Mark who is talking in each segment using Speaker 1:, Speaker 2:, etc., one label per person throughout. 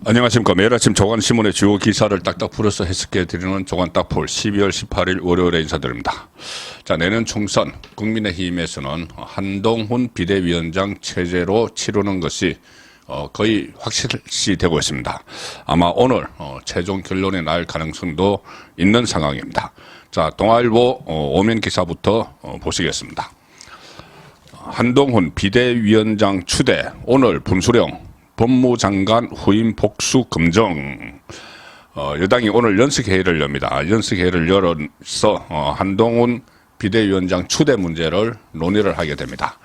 Speaker 1: 안녕하십니까. 매일 아침 조간신문의 주요 기사를 딱딱 풀어서 해석해드리는 조간딱풀 12월 18일 월요일에 인사드립니다. 자, 내년 총선 국민의힘에서는 한동훈 비대위원장 체제로 치르는 것이 거의 확실시되고 있습니다. 아마 오늘 최종 결론이 날 가능성도 있는 상황입니다. 자, 동아일보 오면 기사부터 보시겠습니다. 한동훈 비대위원장 추대 오늘 분수령 법무장관 후임 복수 검증. 여당이 오늘 연석회의를 엽니다. 연석회의를 열어서 한동훈 비대위원장 추대 문제를 논의를 하게 됩니다.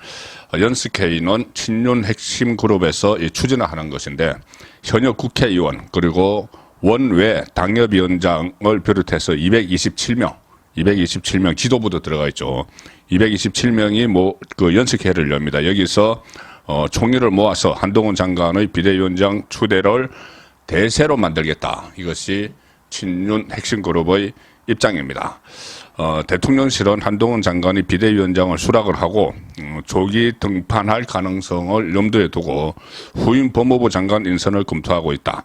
Speaker 1: 연석회의는 친윤 핵심 그룹에서 추진을 하는 것인데 현역 국회의원 그리고 원외 당협위원장을 비롯해서 227명 지도부도 들어가 있죠. 227명이 그 연석회의를 엽니다. 여기서 총리를 모아서 한동훈 장관의 비대위원장 추대를 대세로 만들겠다. 이것이 친윤 핵심 그룹의 입장입니다. 대통령실은 한동훈 장관이 비대위원장을 수락을 하고 조기 등판할 가능성을 염두에 두고 후임 법무부 장관 인선을 검토하고 있다.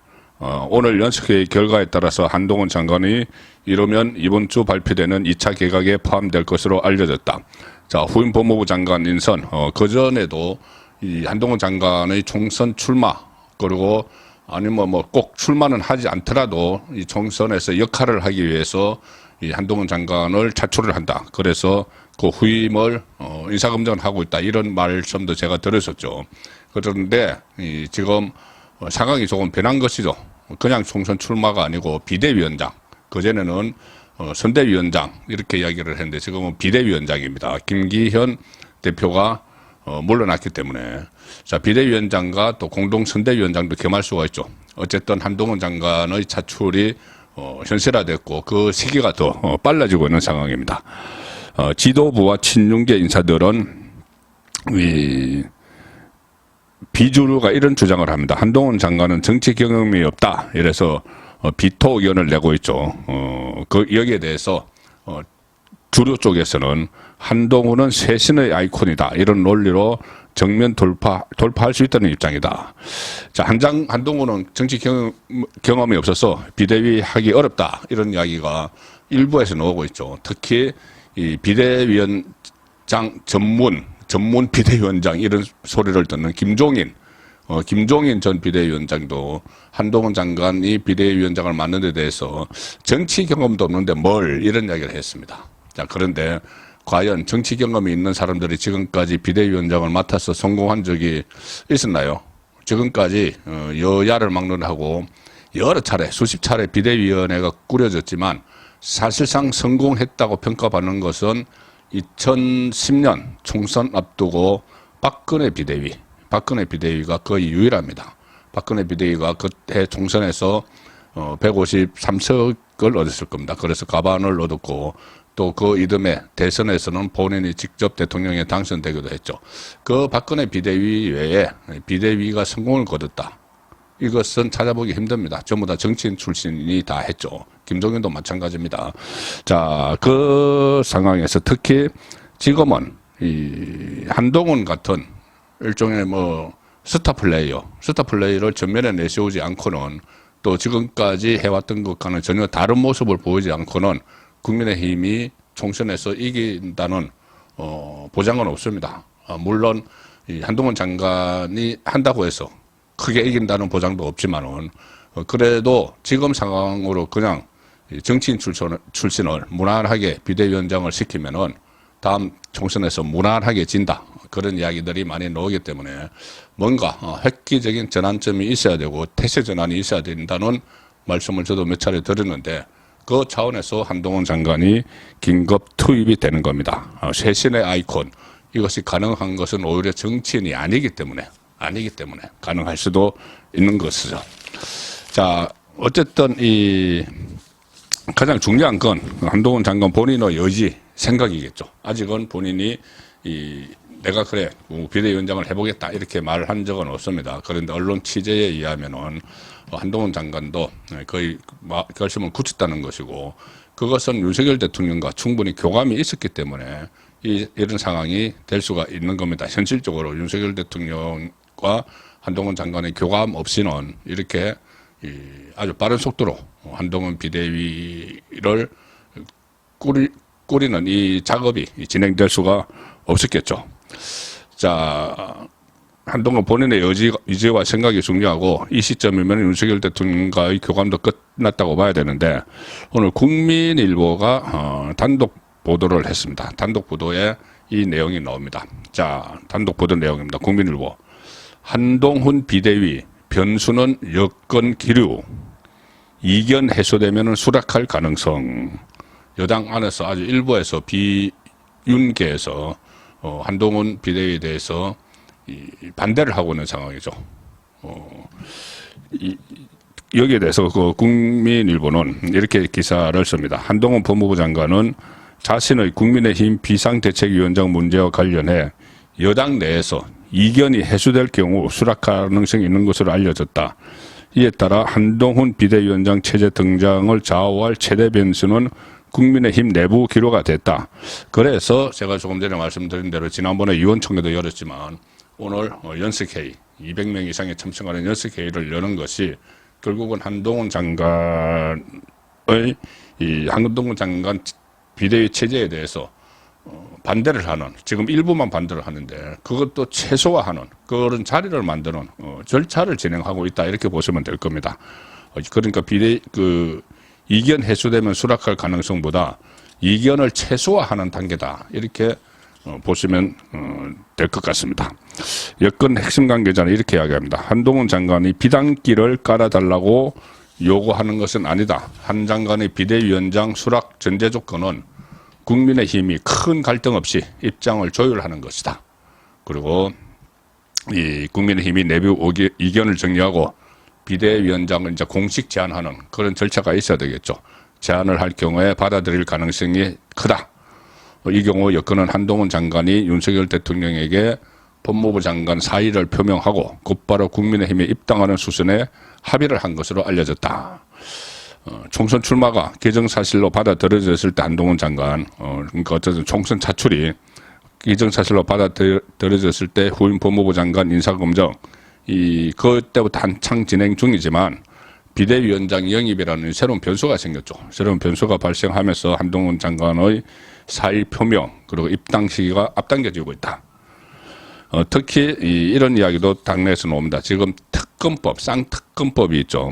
Speaker 1: 오늘 연석회의 결과에 따라서 한동훈 장관이 이르면 이번 주 발표되는 2차 개각에 포함될 것으로 알려졌다. 자, 후임 법무부 장관 인선, 그전에도 이 한동훈 장관의 총선 출마, 그리고 아니면 꼭 출마는 하지 않더라도 이 총선에서 역할을 하기 위해서 이 한동훈 장관을 차출을 한다. 그래서 그 후임을 인사검증을 하고 있다. 이런 말씀도 제가 들었었죠. 그런데 지금 상황이 조금 변한 것이죠. 그냥 총선 출마가 아니고 비대위원장. 그전에는 선대위원장 이렇게 이야기를 했는데 지금은 비대위원장입니다. 김기현 대표가 물러났기 때문에 자 비대위원장과 또 공동 선대위원장도 겸할 수가 있죠. 어쨌든 한동훈 장관의 차출이 현실화됐고 그 시기가 더 빨라지고 있는 상황입니다. 지도부와 친윤계 인사들은 비주류가 이런 주장을 합니다. 한동훈 장관은 정치 경험이 없다. 이래서 비토 의견을 내고 있죠. 여기에 대해서 주류 쪽에서는 한동훈은 쇄신의 아이콘이다. 이런 논리로 정면 돌파할 수 있다는 입장이다. 자, 한동훈은 정치 경험이 없어서 비대위 하기 어렵다. 이런 이야기가 일부에서 나오고 있죠. 특히 이 비대위원장 전문 비대위원장 이런 소리를 듣는 김종인 전 비대위원장도 한동훈 장관이 비대위원장을 맡는 데 대해서 정치 경험도 없는데 뭘 이런 이야기를 했습니다. 자, 그런데 과연 정치 경험이 있는 사람들이 지금까지 비대위원장을 맡아서 성공한 적이 있었나요? 지금까지 여야를 막론하고 여러 차례 수십 차례 비대위원회가 꾸려졌지만 사실상 성공했다고 평가받는 것은 2010년 총선 앞두고 박근혜 비대위가 거의 유일합니다. 박근혜 비대위가 그때 총선에서 153석을 얻었을 겁니다. 그래서 가반을 얻었고 또 그 이듬해 대선에서는 본인이 직접 대통령에 당선되기도 했죠. 그 박근혜 비대위 외에 비대위가 성공을 거뒀다. 이것은 찾아보기 힘듭니다. 전부 다 정치인 출신이 다 했죠. 김종인도 마찬가지입니다. 자, 그 상황에서 특히 지금은 이 한동훈 같은 일종의 스타 플레이를 전면에 내세우지 않고는 또 지금까지 해왔던 것과는 전혀 다른 모습을 보이지 않고는 국민의힘이 총선에서 이긴다는 보장은 없습니다. 물론 이 한동훈 장관이 한다고 해서 크게 이긴다는 보장도 없지만은 그래도 지금 상황으로 그냥 정치인 출신을 무난하게 비대위원장을 시키면은 다음 총선에서 무난하게 진다. 그런 이야기들이 많이 나오기 때문에 뭔가 획기적인 전환점이 있어야 되고 태세 전환이 있어야 된다는 말씀을 저도 몇 차례 드렸는데 그 차원에서 한동훈 장관이 긴급 투입이 되는 겁니다. 쇄신의 아이콘 이것이 가능한 것은 오히려 정치인이 아니기 때문에 가능할 수도 있는 것이죠. 자, 어쨌든 이 가장 중요한 건 한동훈 장관 본인의 의지, 생각이겠죠. 아직은 본인이 내가 그래 비대위원장을 해보겠다 이렇게 말을 한 적은 없습니다. 그런데 언론 취재에 의하면은 한동훈 장관도 거의 결심을 굳혔다는 것이고 그것은 윤석열 대통령과 충분히 교감이 있었기 때문에 이런 상황이 될 수가 있는 겁니다. 현실적으로 윤석열 대통령과 한동훈 장관의 교감 없이는 이렇게 아주 빠른 속도로 한동훈 비대위를 꾸리는 이 작업이 진행될 수가 없었겠죠. 자, 한동훈 본인의 의지와 생각이 중요하고 이 시점이면 윤석열 대통령과의 교감도 끝났다고 봐야 되는데 오늘 국민일보가 단독 보도를 했습니다. 단독 보도에 이 내용이 나옵니다. 자, 단독 보도 내용입니다. 국민일보. 한동훈 비대위 변수는 여권 기류. 이견 해소되면 수락할 가능성. 여당 안에서 아주 일부에서 비윤계에서 한동훈 비대위에 대해서 반대를 하고 있는 상황이죠. 여기에 대해서 그 국민일보는 이렇게 기사를 씁니다. 한동훈 법무부 장관은 자신의 국민의힘 비상대책위원장 문제와 관련해 여당 내에서 이견이 해소될 경우 수락 가능성이 있는 것으로 알려졌다. 이에 따라 한동훈 비대위원장 체제 등장을 좌우할 최대 변수는 국민의힘 내부 기로가 됐다. 그래서 제가 조금 전에 말씀드린 대로 지난번에 의원총회도 열었지만 오늘 연석회의 200명 이상이 참석하는 연석회의를 여는 것이 결국은 한동훈 장관 비대위 체제에 대해서 반대를 하는, 지금 일부만 반대를 하는데 그것도 최소화하는 그런 자리를 만드는 절차를 진행하고 있다, 이렇게 보시면 될 겁니다. 그러니까 이견 해소되면 수락할 가능성보다 이견을 최소화하는 단계다, 이렇게 보시면 될 것 같습니다. 여권 핵심 관계자는 이렇게 이야기합니다. 한동훈 장관이 비단길을 깔아달라고 요구하는 것은 아니다. 한 장관의 비대위원장 수락 전제 조건은 국민의힘이 큰 갈등 없이 입장을 조율하는 것이다. 그리고 이 국민의힘이 내부 이견을 정리하고 비대위원장을 이제 공식 제안하는 그런 절차가 있어야 되겠죠. 제안을 할 경우에 받아들일 가능성이 크다. 이 경우 여권은 한동훈 장관이 윤석열 대통령에게 법무부 장관 사의를 표명하고 곧바로 국민의힘에 입당하는 수순에 합의를 한 것으로 알려졌다. 총선 출마가 기정사실로 받아들여졌을 때 한동훈 장관, 그러니까 어쨌든 총선 차출이 기정사실로 받아들여졌을 때 후임 법무부 장관 인사검증, 그때부터 한창 진행 중이지만 비대위원장 영입이라는 새로운 변수가 생겼죠. 새로운 변수가 발생하면서 한동훈 장관의 사의 표명 그리고 입당 시기가 앞당겨지고 있다. 특히 이런 이야기도 당내에서 나옵니다. 지금 특검법, 쌍특검법이 있죠.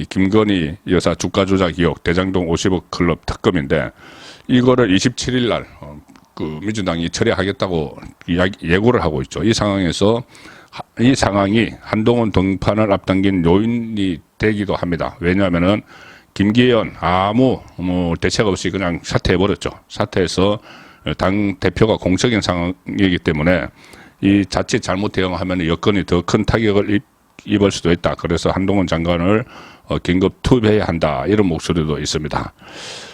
Speaker 1: 김건희 여사 주가 조작 의혹, 대장동 50억 클럽 특검인데 이거를 27일 날 민주당이 처리하겠다고 예고를 하고 있죠. 이 상황이 한동훈 등판을 앞당긴 요인이 되기도 합니다. 왜냐하면은 김기현 아무 대책 없이 그냥 사퇴해버렸죠. 사퇴해서 당 대표가 공적인 상황이기 때문에 이 자칫 잘못 대응하면 여건이 더 큰 타격을 입을 수도 있다. 그래서 한동훈 장관을 긴급 투입해야 한다, 이런 목소리도 있습니다.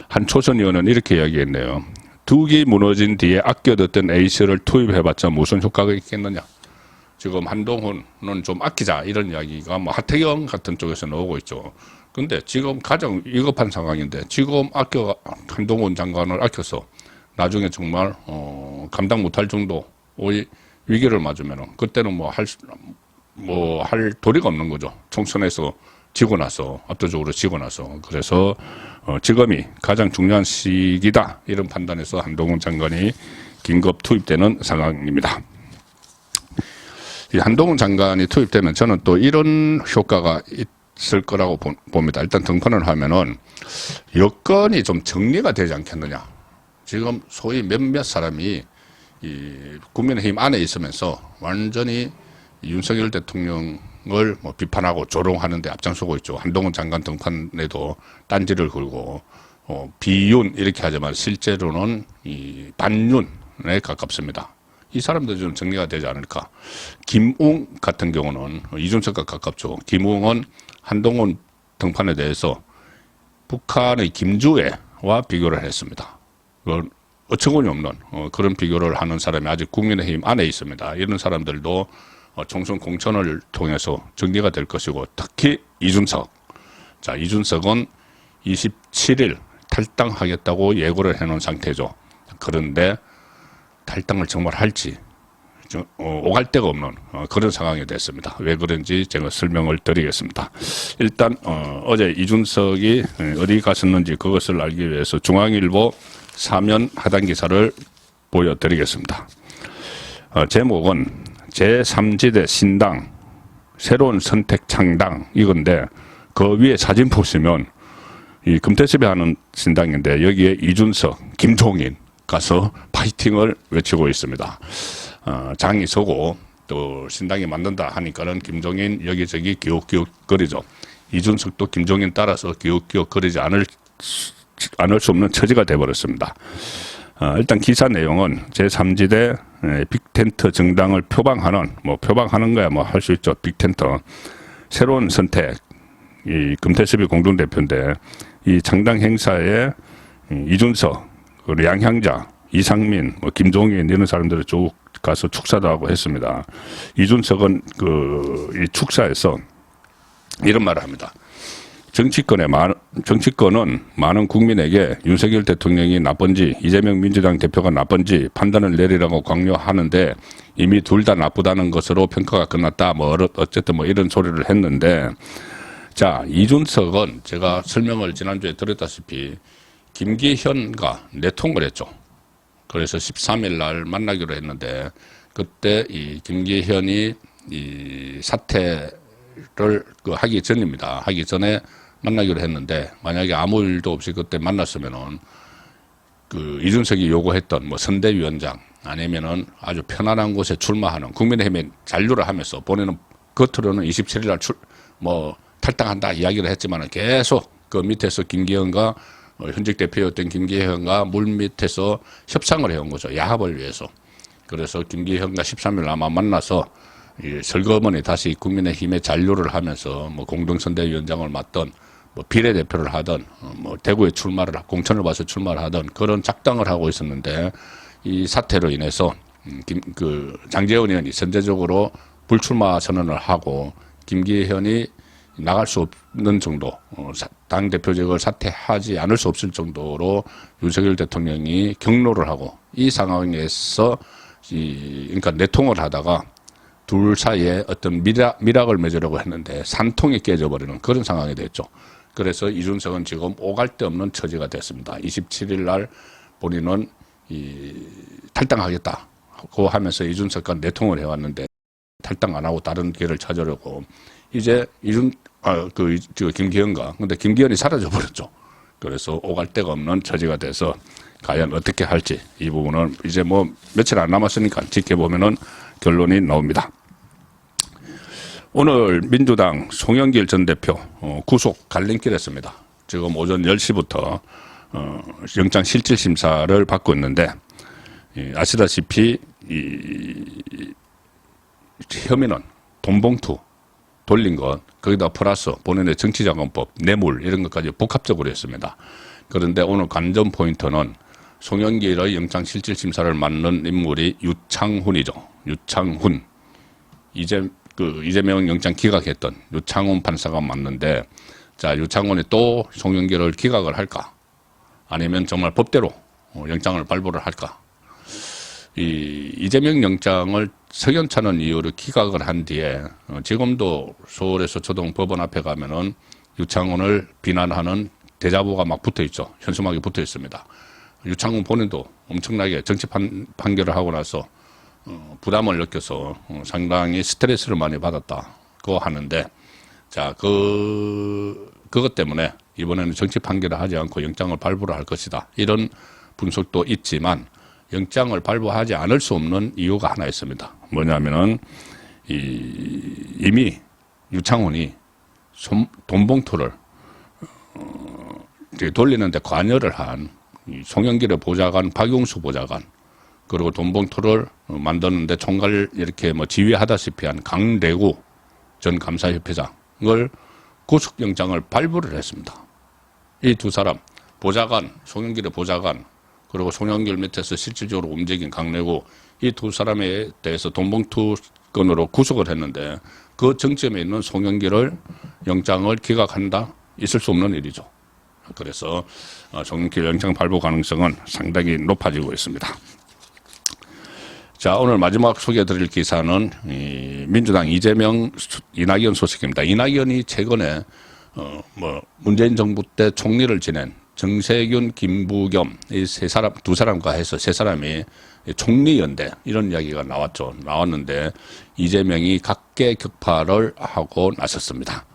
Speaker 1: 한 초선 의원은 이렇게 이야기했네요. 둑이 무너진 뒤에 아껴뒀던 에이스를 투입해봤자 무슨 효과가 있겠느냐. 지금 한동훈은 좀 아끼자, 이런 이야기가 하태경 같은 쪽에서 나오고 있죠. 근데 지금 가장 위급한 상황인데 지금 한동훈 장관을 아껴서 나중에 정말 감당 못할 정도의 위기를 맞으면은 그때는 할 도리가 없는 거죠. 총선에서 지고 나서, 압도적으로 지고 나서. 그래서 지금이 가장 중요한 시기다, 이런 판단에서 한동훈 장관이 긴급 투입되는 상황입니다. 이 한동훈 장관이 투입되면 저는 또 이런 효과가 있을 거라고 봅니다. 일단 등판을 하면은 여건이 좀 정리가 되지 않겠느냐. 지금 소위 몇몇 사람이 국민의힘 안에 있으면서 완전히 윤석열 대통령을 비판하고 조롱하는 데 앞장서고 있죠. 한동훈 장관 등판에도 딴지를 걸고 비윤 이렇게 하지만 실제로는 반윤에 가깝습니다. 이 사람들 좀 정리가 되지 않을까. 김웅 같은 경우는 이준석과 가깝죠. 김웅은 한동훈 등판에 대해서 북한의 김주애와 비교를 했습니다. 어처구니 없는 그런 비교를 하는 사람이 아직 국민의힘 안에 있습니다. 이런 사람들도 총선 공천을 통해서 정리가 될 것이고, 특히 이준석. 자, 이준석은 27일 탈당하겠다고 예고를 해놓은 상태죠. 그런데 탈당을 정말 할지, 오갈 데가 없는 그런 상황이 됐습니다. 왜 그런지 제가 설명을 드리겠습니다. 일단 어제 이준석이 어디 갔었는지 그것을 알기 위해서 중앙일보 사면 하단 기사를 보여드리겠습니다. 제목은 제3지대 신당 새로운 선택 창당 이건데 그 위에 사진 보시면 이 금태섭이 하는 신당인데 여기에 이준석, 김종인 가서 파이팅을 외치고 있습니다. 장이 서고 또 신당이 만든다 하니까는 김종인 여기저기 기웃기웃 거리죠. 이준석도 김종인 따라서 기웃기웃 거리지 않을 수 없는 처지가 되어버렸습니다. 일단 기사 내용은 제3지대 빅텐트 정당을 표방하는 표방하는 거야 할 수 있죠. 빅텐트 새로운 선택 이 금태섭이 공동대표인데 이 창당 행사에 이준석, 양향자, 이상민, 김종인 이런 사람들이 쭉 가서 축사도 하고 했습니다. 이준석은 이 축사에서 이런 말을 합니다. 정치권은 많은 국민에게 윤석열 대통령이 나쁜지 이재명 민주당 대표가 나쁜지 판단을 내리라고 강요하는데 이미 둘 다 나쁘다는 것으로 평가가 끝났다. 어쨌든 이런 소리를 했는데 자, 이준석은 제가 설명을 지난주에 드렸다시피 김기현과 내통을 했죠. 그래서 13일 날 만나기로 했는데 그때 이 김기현이 이 사퇴를 하기 전입니다. 하기 전에 만나기로 했는데 만약에 아무 일도 없이 그때 만났으면은 이준석이 요구했던 선대위원장 아니면은 아주 편안한 곳에 출마하는 국민의힘에 잔류를 하면서 본인은 겉으로는 27일 날 탈당한다 이야기를 했지만은 계속 그 밑에서 김기현과 현직 대표였던 김기현과 물밑에서 협상을 해온 거죠. 야합을 위해서. 그래서 김기현과 13일 아마 만나서 설거머니 다시 국민의힘에 잔류를 하면서 공동선대위원장을 맡던 비례대표를 하던 대구에 공천을 봐서 출마를 하던 그런 작당을 하고 있었는데 이 사태로 인해서 장제원 의원이 선제적으로 불출마 선언을 하고 김기현이 나갈 수 없는 정도, 당대표직을 사퇴하지 않을 수 없을 정도로 윤석열 대통령이 경로를 하고 이 상황에서 그러니까 내통을 하다가 둘 사이에 어떤 미락을 맺으려고 했는데 산통이 깨져버리는 그런 상황이 됐죠. 그래서 이준석은 지금 오갈 데 없는 처지가 됐습니다. 27일 날 본인은 탈당하겠다고 하면서 이준석과 내통을 해왔는데 탈당 안 하고 다른 길을 찾으려고 이제 김기현과 근데 김기현이 사라져 버렸죠. 그래서 오갈 데가 없는 처지가 돼서 과연 어떻게 할지 이 부분은 이제 며칠 안 남았으니까 지켜보면은 결론이 나옵니다. 오늘 민주당 송영길 전 대표 구속 갈림길했습니다. 지금 오전 10시부터 영장 실질 심사를 받고 있는데 아시다시피 혐의는 돈봉투 돌린 것, 거기다 플러스 본인의 정치자금법, 뇌물 이런 것까지 복합적으로 했습니다. 그런데 오늘 관전 포인트는 송영길의 영장실질심사를 맡는 인물이 유창훈이죠. 유창훈. 이재명 영장 기각했던 유창훈 판사가 맞는데, 자, 유창훈이 또 송영길을 기각을 할까? 아니면 정말 법대로 영장을 발부를 할까? 이재명 영장을 석연찮은 이유로 기각을 한 뒤에 지금도 서울에서 초등법원 앞에 가면은 유창훈을 비난하는 대자보가 막 붙어 있죠. 현수막이 붙어 있습니다. 유창훈 본인도 엄청나게 정치 판결을 하고 나서 부담을 느껴서 상당히 스트레스를 많이 받았다고 하는데, 자, 그것 때문에 이번에는 정치 판결을 하지 않고 영장을 발부를 할 것이다. 이런 분석도 있지만 영장을 발부하지 않을 수 없는 이유가 하나 있습니다. 뭐냐면은 이미 유창훈이 돈봉투를 돌리는데 관여를 한 송영길의 보좌관 박용수 보좌관, 그리고 돈봉투를 만드는데 총괄 이렇게 지휘하다시피 한 강대구 전 감사협회장을 구속영장을 발부를 했습니다. 이 두 사람, 보좌관, 송영길의 보좌관, 그리고 송영길 밑에서 실질적으로 움직인 강내구, 이 두 사람에 대해서 돈봉투 건으로 구속을 했는데 그 정점에 있는 송영길을 영장을 기각한다? 있을 수 없는 일이죠. 그래서 송영길 영장 발부 가능성은 상당히 높아지고 있습니다. 자, 오늘 마지막 소개해드릴 기사는 민주당 이재명, 이낙연 소식입니다. 이낙연이 최근에 문재인 정부 때 총리를 지낸 정세균, 김부겸 이 두 사람과 해서 세 사람이 총리연대 이런 이야기가 나왔는데 이재명이 각계격파를 하고 나섰습니다.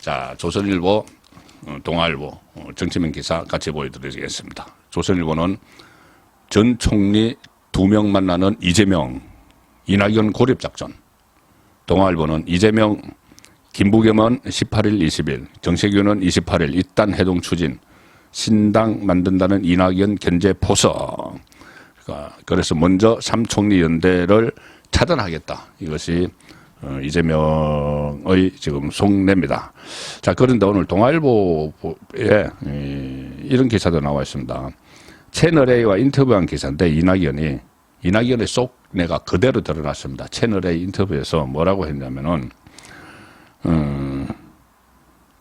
Speaker 1: 자, 조선일보, 동아일보, 정치면 기사 같이 보여드리겠습니다. 조선일보는 전 총리 2명 만나는 이재명, 이낙연 고립작전. 동아일보는 이재명, 김부겸은 18일, 20일, 정세균은 28일 입단 해동 추진, 신당 만든다는 이낙연 견제 포석. 그래서 먼저 3총리 연대를 차단하겠다. 이것이 이재명의 지금 속내입니다. 자, 그런데 오늘 동아일보에 이런 기사도 나와 있습니다. 채널A와 인터뷰한 기사인데 이낙연의 속내가 그대로 드러났습니다. 채널A 인터뷰에서 뭐라고 했냐면은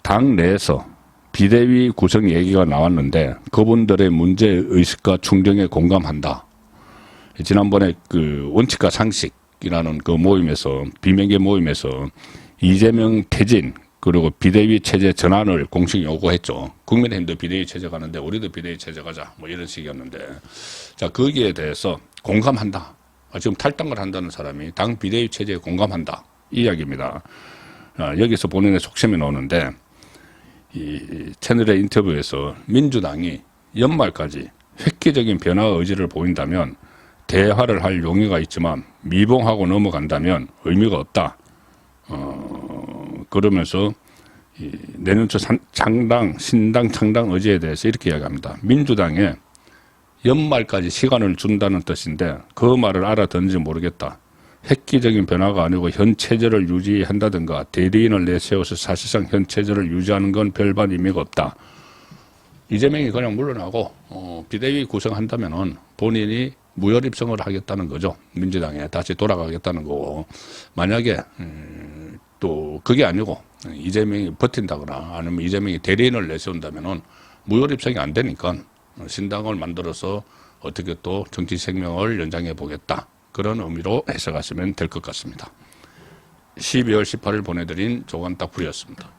Speaker 1: 당 내에서 비대위 구성 얘기가 나왔는데 그분들의 문제의식과 충정에 공감한다. 지난번에 그 원칙과 상식이라는 그 모임에서 비명계 모임에서 이재명 퇴진 그리고 비대위 체제 전환을 공식 요구했죠. 국민의힘도 비대위 체제 가는데 우리도 비대위 체제 가자 뭐 이런 식이었는데 자 거기에 대해서 공감한다. 지금 탈당을 한다는 사람이 당 비대위 체제에 공감한다 이 이야기입니다. 여기서 본인의 속셈이 나오는데 이 채널의 인터뷰에서 민주당이 연말까지 획기적인 변화 의지를 보인다면 대화를 할 용의가 있지만 미봉하고 넘어간다면 의미가 없다. 그러면서 내년 초 신당 창당 의지에 대해서 이렇게 이야기합니다. 민주당에 연말까지 시간을 준다는 뜻인데 그 말을 알아듣는지 모르겠다. 획기적인 변화가 아니고 현 체제를 유지한다든가 대리인을 내세워서 사실상 현 체제를 유지하는 건 별반 의미가 없다. 이재명이 그냥 물러나고 비대위 구성한다면은 본인이 무혈 입성을 하겠다는 거죠. 민주당에 다시 돌아가겠다는 거고 만약에 또 그게 아니고 이재명이 버틴다거나 아니면 이재명이 대리인을 내세운다면은 무혈 입성이 안 되니까 신당을 만들어서 어떻게 또 정치 생명을 연장해 보겠다. 그런 의미로 해석하시면 될 것 같습니다. 12월 18일 보내드린 조간딱풀이었습니다.